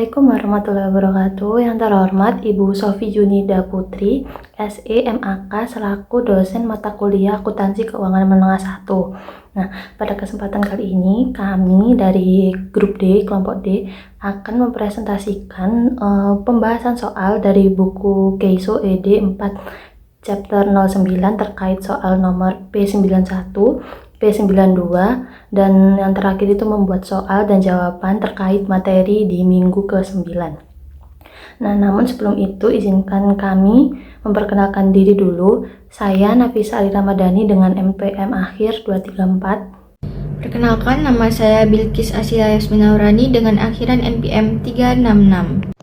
Assalamualaikum warahmatullahi wabarakatuh. Yang terhormat Ibu Sofi Junida Putri, SE MAK selaku dosen mata kuliah Akuntansi Keuangan Menengah 1. Nah, pada kesempatan kali ini kami dari grup D, kelompok D akan mempresentasikan pembahasan soal dari buku Keiso ED 4 chapter 09 terkait soal nomor P91, P92, dan yang terakhir itu membuat soal dan jawaban terkait materi di minggu ke-9. Nah, namun sebelum itu izinkan kami memperkenalkan diri dulu. Saya Nafisa Ali Ramadhani dengan NPM akhir 234. Perkenalkan, nama saya Bilkis Asia Yasminaurani dengan akhiran NPM 366.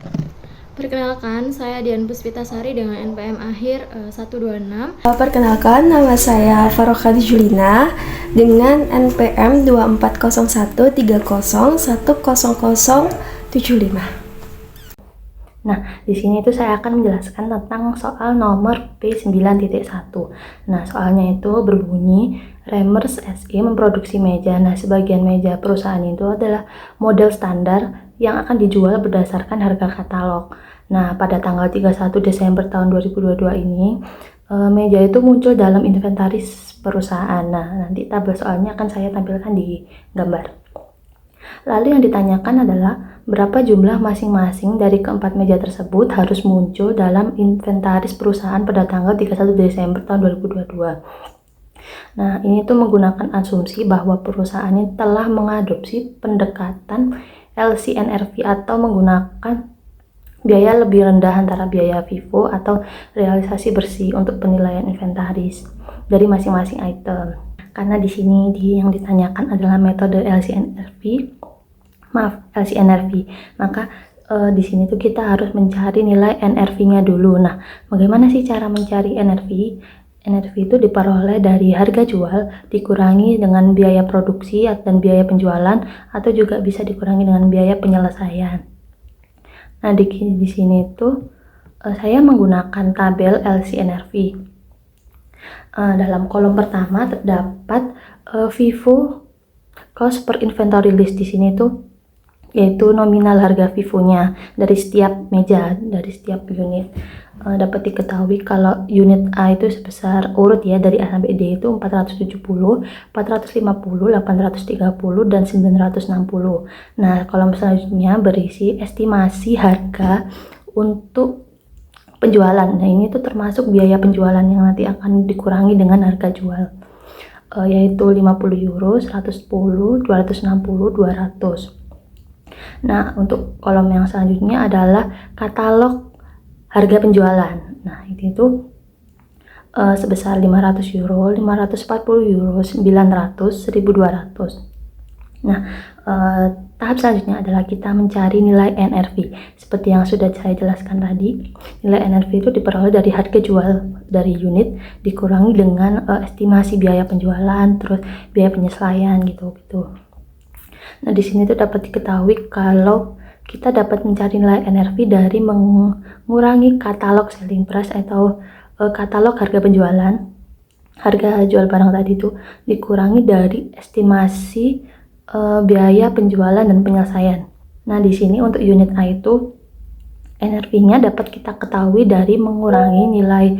Perkenalkan, saya Dian Puspitasari dengan NPM akhir 126. Perkenalkan, nama saya Farokha Julina dengan NPM 240130100075. Nah, di sini itu saya akan menjelaskan tentang soal nomor P9.1. Nah, soalnya itu berbunyi Remers SE memproduksi meja. Nah, sebagian meja perusahaan itu adalah model standar yang akan dijual berdasarkan harga katalog. Nah, pada tanggal 31 Desember tahun 2022 ini, meja itu muncul dalam inventaris perusahaan. Nah, nanti tabel soalnya akan saya tampilkan di gambar. Lalu yang ditanyakan adalah berapa jumlah masing-masing dari keempat meja tersebut harus muncul dalam inventaris perusahaan pada tanggal 31 Desember tahun 2022. Nah, ini tuh menggunakan asumsi bahwa perusahaan ini telah mengadopsi pendekatan LCNRV atau menggunakan biaya lebih rendah antara biaya FIFO atau realisasi bersih untuk penilaian inventaris dari masing-masing item. Karena di sini yang ditanyakan adalah metode LCNRV, maka di sini tuh kita harus mencari nilai NRV-nya dulu. Nah, bagaimana sih cara mencari NRV? NRV itu diperoleh dari harga jual dikurangi dengan biaya produksi dan biaya penjualan, atau juga bisa dikurangi dengan biaya penyelesaian. Nah, di sini tuh saya menggunakan tabel LCNRV. Dalam kolom pertama terdapat FIFO cost per inventory list. Di sini tuh yaitu nominal harga FIFO-nya dari setiap meja, dari setiap unit. Dapat diketahui kalau unit A itu sebesar urut ya, dari A sampai D itu 470, 450, 830, dan 960. Nah, kolom selanjutnya berisi estimasi harga untuk penjualan. Nah, ini tuh termasuk biaya penjualan yang nanti akan dikurangi dengan harga jual, yaitu 50 euro, 110, 260, 200. Nah, untuk kolom yang selanjutnya adalah katalog harga penjualan. Nah, ini tuh sebesar 500 euro, 540 euro, 900, 1200. Nah, tahap selanjutnya adalah kita mencari nilai NRV. Seperti yang sudah saya jelaskan tadi, nilai NRV itu diperoleh dari harga jual dari unit dikurangi dengan estimasi biaya penjualan, terus biaya penyesuaian gitu. Nah, di sini tuh dapat diketahui kalau kita dapat mencari nilai NRV dari mengurangi katalog selling price atau katalog harga penjualan. Harga jual barang tadi itu dikurangi dari estimasi biaya penjualan dan penyelesaian. Nah, di sini untuk unit A itu NRV-nya dapat kita ketahui dari mengurangi nilai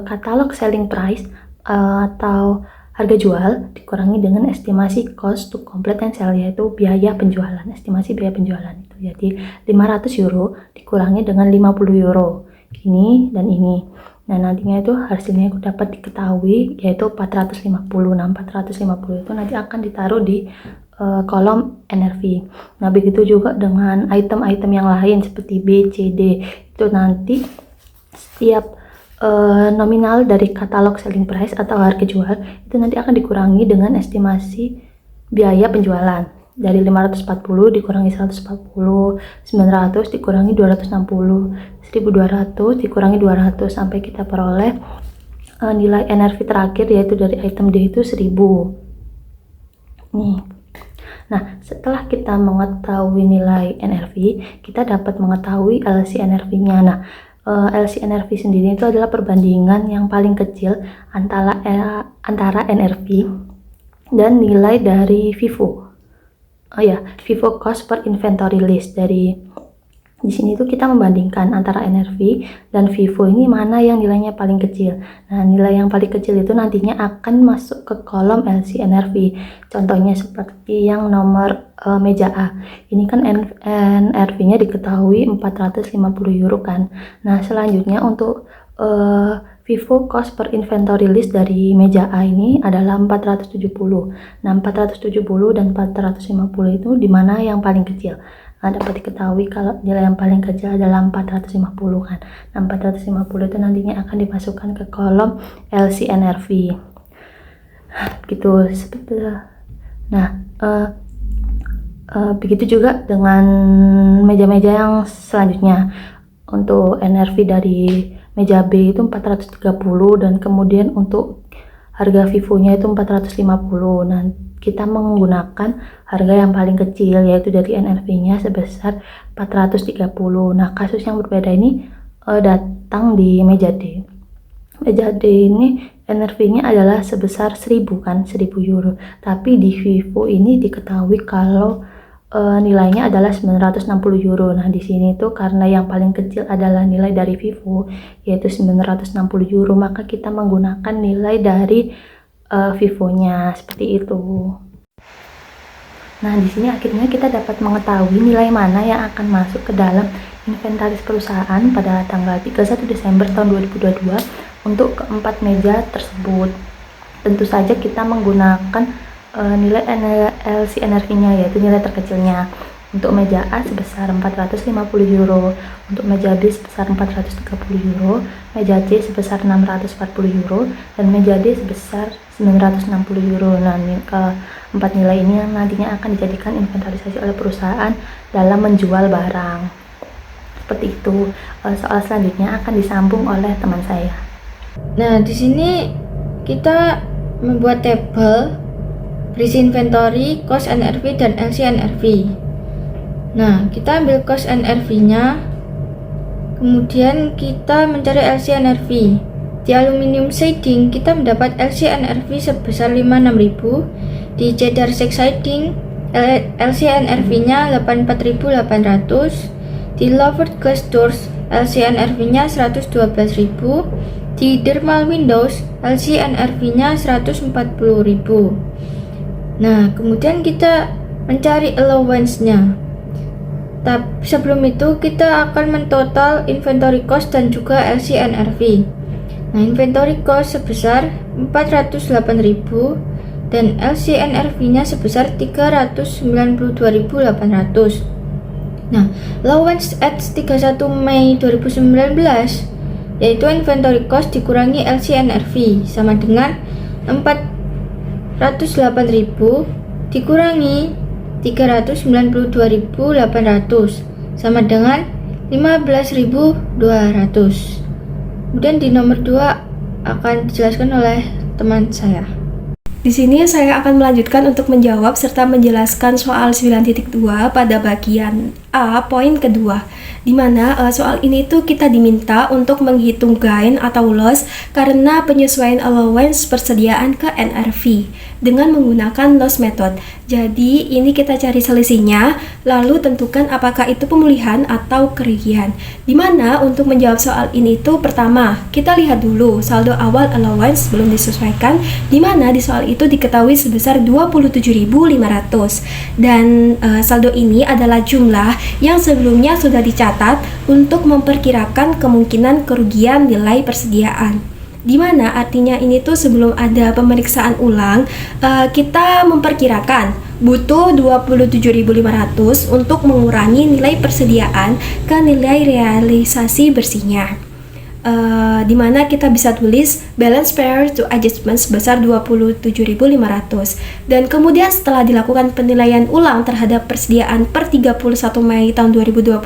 katalog selling price atau harga jual dikurangi dengan estimasi cost to complete and sell, yaitu biaya penjualan, estimasi biaya penjualan itu. Jadi 500 euro dikurangi dengan 50 euro. Ini dan ini. Nah, nantinya itu hasilnya dapat diketahui yaitu 450. Nah, 450 itu nanti akan ditaruh di kolom NRV. Nah, begitu juga dengan item-item yang lain seperti B, C, D. Itu nanti setiap nominal dari katalog selling price atau harga jual itu nanti akan dikurangi dengan estimasi biaya penjualan. Dari 540 dikurangi 140, 900 dikurangi 260, 1200 dikurangi 200, sampai kita peroleh nilai NRV terakhir yaitu dari item D itu 1000. Nih. Nah, setelah kita mengetahui nilai NRV, kita dapat mengetahui LCNRV-nya. Nah, LCNRV sendiri itu adalah perbandingan yang paling kecil antara NRV dan nilai dari FIFO. FIFO cost per inventory list dari Di sini tuh kita membandingkan antara NRV dan Vivo ini mana yang nilainya paling kecil. Nah, nilai yang paling kecil itu nantinya akan masuk ke kolom LC NRV. Contohnya seperti yang nomor meja A. Ini kan NRV-nya diketahui 450 euro kan. Nah, selanjutnya untuk Vivo cost per inventory list dari meja A ini adalah 470. Nah, 470 dan 450 itu di mana yang paling kecil? Nah, dapat diketahui kalau nilai yang paling kecil adalah 450 kan. Nah, 450 itu nantinya akan dimasukkan ke kolom LCNRV. Gitu. Nah, begitu juga dengan meja-meja yang selanjutnya. Untuk NRV dari meja B itu 430 dan kemudian untuk harga Vivo-nya itu 450. Nah, kita menggunakan harga yang paling kecil yaitu dari NRV-nya sebesar 430. Nah, kasus yang berbeda ini datang di meja D. Meja D ini NRV-nya adalah sebesar 1000 euro. Tapi di Vivo ini diketahui kalau nilainya adalah 960 euro. Nah, di sini tuh karena yang paling kecil adalah nilai dari Vivo yaitu 960 euro, maka kita menggunakan nilai dari Vivo-nya seperti itu. Nah, di sini akhirnya kita dapat mengetahui nilai mana yang akan masuk ke dalam inventaris perusahaan pada tanggal 31 Desember tahun 2022 untuk keempat meja tersebut. Tentu saja kita menggunakan nilai LCNRV-nya yaitu nilai terkecilnya. Untuk meja A sebesar 450 euro, untuk meja B sebesar 430 euro, meja C sebesar 640 euro, dan meja D sebesar 960 euro. Nah, keempat nilai ini yang nantinya akan dijadikan inventarisasi oleh perusahaan dalam menjual barang. Seperti itu. Soal selanjutnya akan disambung oleh teman saya. Nah, di sini kita membuat tabel berisi inventory, cost NRV, dan LC NRV. Nah, kita ambil cost NRV-nya, kemudian kita mencari LC NRV. Di aluminium siding, kita mendapat LC NRV sebesar 56.000. Di cedar shake siding, LC NRV-nya 84.800. Di louvered glass doors, LC NRV-nya 112.000. Di thermal windows, LC NRV-nya 140.000. Nah, kemudian kita mencari allowance-nya. Tapi sebelum itu kita akan mentotal inventory cost dan juga LC NRV. Nah, inventory cost sebesar 408.000 dan LC NRV-nya sebesar 392.800. Nah, allowance at 31 Mei 2019 yaitu inventory cost dikurangi LC NRV sama dengan 408.000 dikurangi 392.800 sama dengan 15.200. Kemudian di nomor 2 akan dijelaskan oleh teman saya. Di sini saya akan melanjutkan untuk menjawab serta menjelaskan soal 9.2 pada bagian A, poin kedua, di mana soal ini tuh kita diminta untuk menghitung gain atau loss karena penyesuaian allowance persediaan ke NRV dengan menggunakan loss method. Jadi ini kita cari selisihnya, lalu tentukan apakah itu pemulihan atau kerugian. Di mana untuk menjawab soal ini tuh pertama, kita lihat dulu saldo awal allowance belum disesuaikan, di mana di soal itu diketahui sebesar 27.500 dan saldo ini adalah jumlah yang sebelumnya sudah dicatat untuk memperkirakan kemungkinan kerugian nilai persediaan. Di mana artinya ini tuh sebelum ada pemeriksaan ulang, kita memperkirakan butuh 27.500 untuk mengurangi nilai persediaan ke nilai realisasi bersihnya. Di mana kita bisa tulis balance prior to adjustment sebesar 27.500 dan kemudian setelah dilakukan penilaian ulang terhadap persediaan per 31 Mei tahun 2022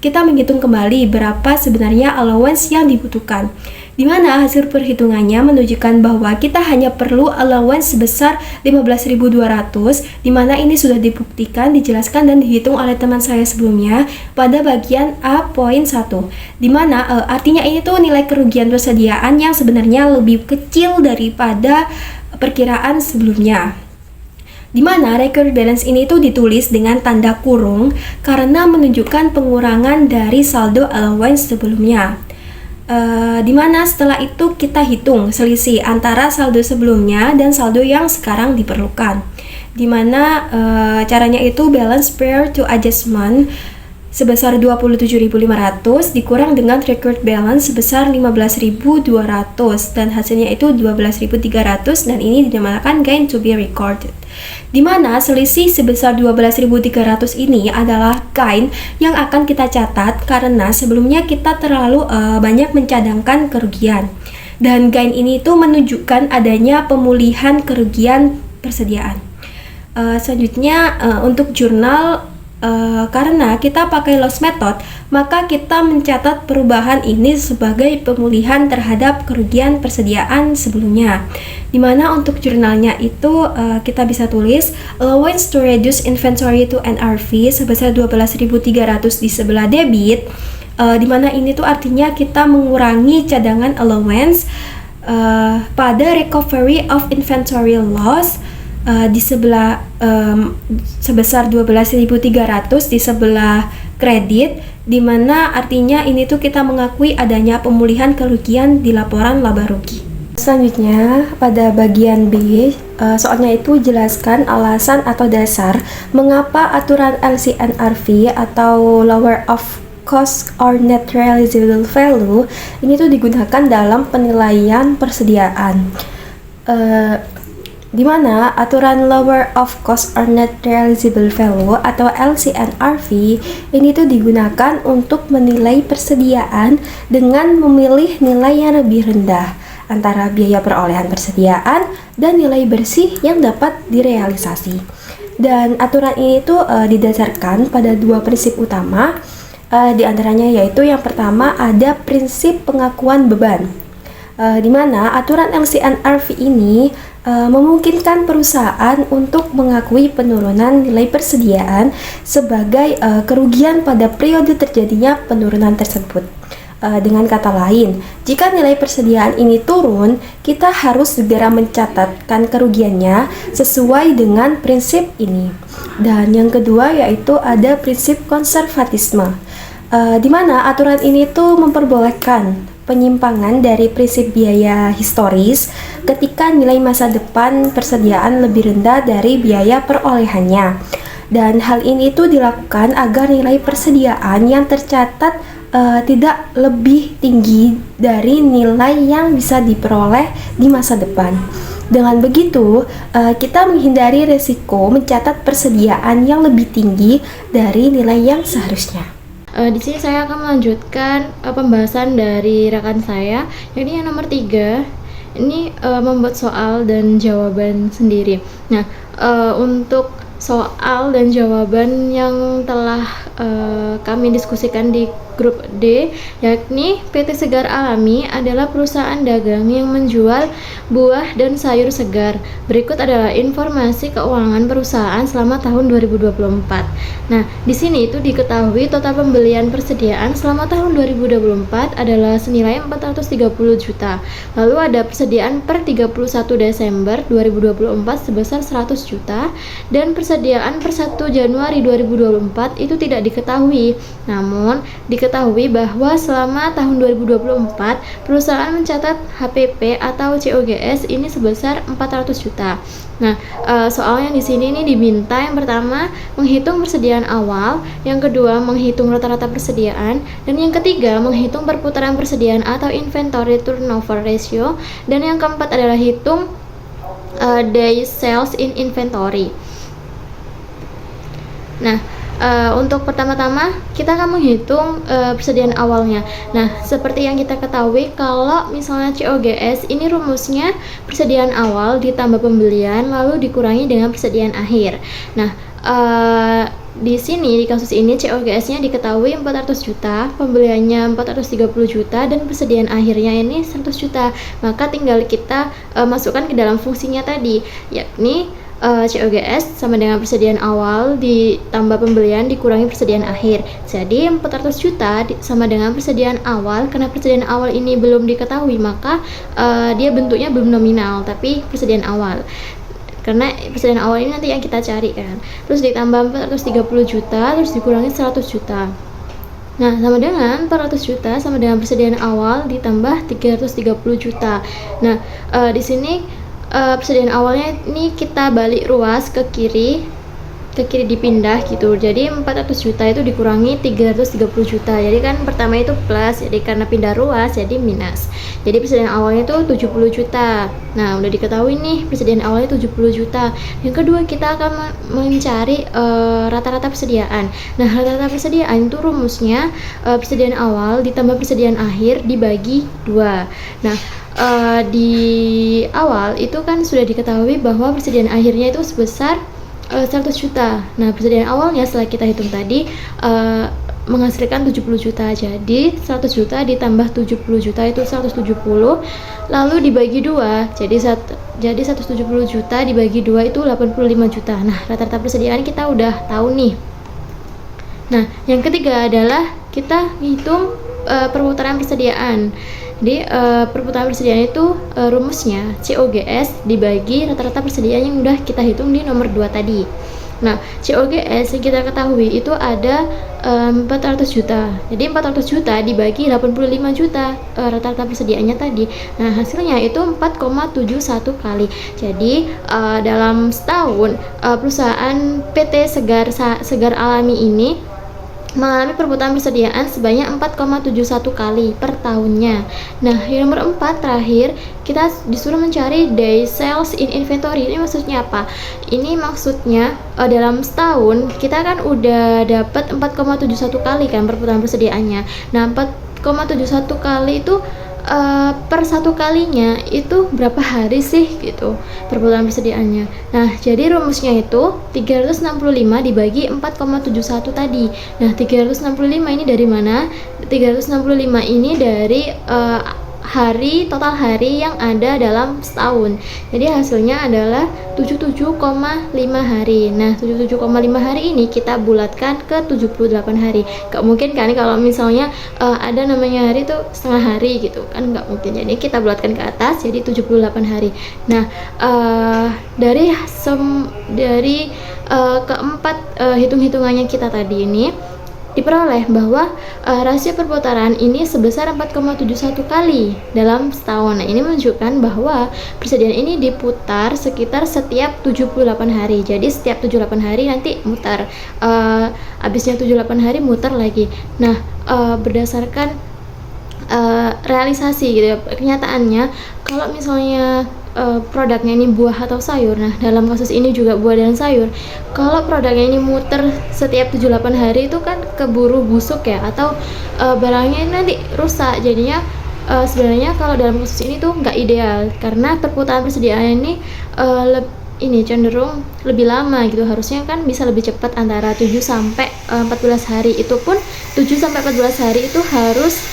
kita menghitung kembali berapa sebenarnya allowance yang dibutuhkan, di mana hasil perhitungannya menunjukkan bahwa kita hanya perlu allowance sebesar 15.200, di mana ini sudah dibuktikan, dijelaskan dan dihitung oleh teman saya sebelumnya pada bagian A poin 1, di mana artinya ini tuh nilai kerugian persediaan yang sebenarnya lebih kecil daripada perkiraan sebelumnya. di mana record balance ini tuh ditulis dengan tanda kurung karena menunjukkan pengurangan dari saldo allowance sebelumnya. Di mana setelah itu kita hitung selisih antara saldo sebelumnya dan saldo yang sekarang diperlukan. Di mana caranya itu balance prior to adjustment sebesar 27.500 dikurang dengan record balance sebesar 15.200 dan hasilnya itu 12.300 dan ini dinamakan gain to be recorded. Di mana selisih sebesar 12.300 ini adalah gain yang akan kita catat karena sebelumnya kita terlalu banyak mencadangkan kerugian. Dan gain ini tuh menunjukkan adanya pemulihan kerugian persediaan. Selanjutnya untuk jurnal, karena kita pakai loss method, maka kita mencatat perubahan ini sebagai pemulihan terhadap kerugian persediaan sebelumnya. Dimana untuk jurnalnya itu kita bisa tulis allowance to reduce inventory to NRV sebesar 12.300 di sebelah debit, dimana ini tuh artinya kita mengurangi cadangan allowance pada recovery of inventory loss di sebelah sebesar 12.300 di sebelah kredit, di mana artinya ini tuh kita mengakui adanya pemulihan kerugian di laporan laba rugi. Selanjutnya pada bagian B, soalnya itu jelaskan alasan atau dasar mengapa aturan LCNRV atau lower of cost or net realizable value ini tuh digunakan dalam penilaian persediaan. Di mana aturan lower of cost or net realizable value atau LCNRV ini tuh digunakan untuk menilai persediaan dengan memilih nilai yang lebih rendah antara biaya perolehan persediaan dan nilai bersih yang dapat direalisasi. Dan aturan ini tuh didasarkan pada dua prinsip utama, di antaranya yaitu yang pertama ada prinsip pengakuan beban. Di mana aturan LCNRV ini memungkinkan perusahaan untuk mengakui penurunan nilai persediaan sebagai kerugian pada periode terjadinya penurunan tersebut. Dengan kata lain, jika nilai persediaan ini turun, kita harus segera mencatatkan kerugiannya sesuai dengan prinsip ini. Dan yang kedua yaitu ada prinsip konservatisme, di mana aturan ini tuh memperbolehkan penyimpangan dari prinsip biaya historis ketika nilai masa depan persediaan lebih rendah dari biaya perolehannya. Dan hal ini tuh dilakukan agar nilai persediaan yang tercatat tidak lebih tinggi dari nilai yang bisa diperoleh di masa depan. Dengan begitu, kita menghindari resiko mencatat persediaan yang lebih tinggi dari nilai yang seharusnya. Di sini saya akan melanjutkan pembahasan dari rekan saya, yakni yang nomor 3. Ini membuat soal dan jawaban sendiri. Nah, untuk soal dan jawaban yang telah kami diskusikan di grup D, yakni PT Segar Alami adalah perusahaan dagang yang menjual buah dan sayur segar. Berikut adalah informasi keuangan perusahaan selama tahun 2024. Nah, di sini itu diketahui total pembelian persediaan selama tahun 2024 adalah senilai 430 juta. Lalu ada persediaan per 31 Desember 2024 sebesar 100 juta dan persediaan per 1 Januari 2024 itu tidak diketahui. Namun, diketahui bahwa selama tahun 2024 perusahaan mencatat HPP atau COGS ini sebesar 400 juta. Nah, soalnya di sini ini diminta yang pertama menghitung persediaan awal, yang kedua menghitung rata-rata persediaan, dan yang ketiga menghitung perputaran persediaan atau inventory turnover ratio, dan yang keempat adalah hitung days sales in inventory. Nah, untuk pertama-tama kita akan menghitung persediaan awalnya. Nah, seperti yang kita ketahui, kalau misalnya COGS ini rumusnya persediaan awal ditambah pembelian lalu dikurangi dengan persediaan akhir. Nah, di sini di kasus ini COGS-nya diketahui 400 juta, pembeliannya 430 juta dan persediaan akhirnya ini 100 juta. Maka tinggal kita masukkan ke dalam fungsinya tadi, yakni COGS sama dengan persediaan awal ditambah pembelian dikurangi persediaan akhir. Jadi 400 juta sama dengan persediaan awal. Karena persediaan awal ini belum diketahui, maka dia bentuknya belum nominal tapi persediaan awal. karena persediaan awal ini nanti yang kita cari kan. Terus ditambah 430 juta, terus dikurangi 100 juta. Nah, sama dengan 400 juta sama dengan persediaan awal ditambah 330 juta. Nah, di sini persediaan awalnya ini kita balik ruas ke kiri dipindah gitu. Jadi 400 juta itu dikurangi 330 juta. Jadi kan pertama itu plus, jadi karena pindah ruas jadi minus. Jadi persediaan awalnya itu 70 juta. Nah, udah diketahui nih persediaan awalnya 70 juta. Yang kedua kita akan mencari rata-rata persediaan. Nah, rata-rata persediaan itu rumusnya persediaan awal ditambah persediaan akhir dibagi 2. Nah, di awal itu kan sudah diketahui bahwa persediaan akhirnya itu sebesar 100 juta. Nah, persediaan awalnya setelah kita hitung tadi menghasilkan 70 juta. Jadi 100 juta ditambah 70 juta itu 170. Lalu dibagi 2. Jadi 170 juta dibagi 2 itu 85 juta. Nah, rata-rata persediaan kita udah tahu nih. Nah, yang ketiga adalah kita hitung perputaran persediaan. Jadi perputaran persediaan itu rumusnya COGS dibagi rata-rata persediaan yang udah kita hitung di nomor 2 tadi. Nah, COGS yang kita ketahui itu ada 400 juta. Jadi 400 juta dibagi 85 juta rata-rata persediaannya tadi. Nah, hasilnya itu 4,71 kali. Jadi dalam setahun perusahaan PT Segar Alami ini mengalami perputaran persediaan sebanyak 4,71 kali per tahunnya. Nah, yang nomor 4 terakhir kita disuruh mencari day sales in inventory. Ini maksudnya apa? Ini maksudnya dalam setahun kita kan udah dapat 4,71 kali kan perputaran persediaannya. Nah, 4,71 kali itu per satu kalinya itu berapa hari sih gitu perputaran persediaannya. Nah, jadi rumusnya itu 365 dibagi 4,71 tadi. Nah, 365 ini dari mana? 365 ini dari total hari yang ada dalam setahun. Jadi hasilnya adalah 77,5 hari. Nah, 77,5 hari ini kita bulatkan ke 78 hari. Gak mungkin kan kalau misalnya ada namanya hari itu setengah hari gitu kan, gak mungkin. Jadi kita bulatkan ke atas jadi 78 hari. Nah, dari keempat hitung-hitungannya kita tadi ini diperoleh bahwa rasio perputaran ini sebesar 4,71 kali dalam setahun. Nah, ini menunjukkan bahwa persediaan ini diputar sekitar setiap 78 hari. Jadi setiap 78 hari nanti mutar. Habisnya 78 hari mutar lagi. Nah, berdasarkan realisasi gitu ya, kenyataannya kalau misalnya produknya ini buah atau sayur. Nah, dalam kasus ini juga buah dan sayur. Kalau produknya ini muter setiap 78 hari itu kan keburu busuk ya, atau barangnya ini nanti rusak. Jadinya sebenarnya kalau dalam kasus ini tuh nggak ideal karena perputaran persediaan ini cenderung lebih lama gitu. Harusnya kan bisa lebih cepat antara 7 sampai 14 hari. Itu pun 7 sampai 14 hari itu harus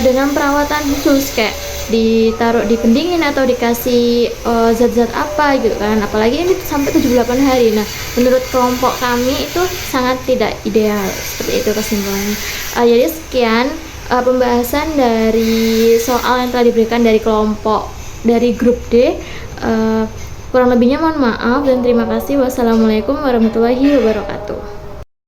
dengan perawatan khusus kayak ditaruh di pendingin atau dikasih zat-zat apa gitu kan, apalagi ini sampai 78 hari. Nah, menurut kelompok kami itu sangat tidak ideal. Seperti itu kesimpulannya. Jadi sekian pembahasan dari soal yang telah diberikan dari grup D. Kurang lebihnya mohon maaf dan terima kasih. Wassalamualaikum warahmatullahi wabarakatuh.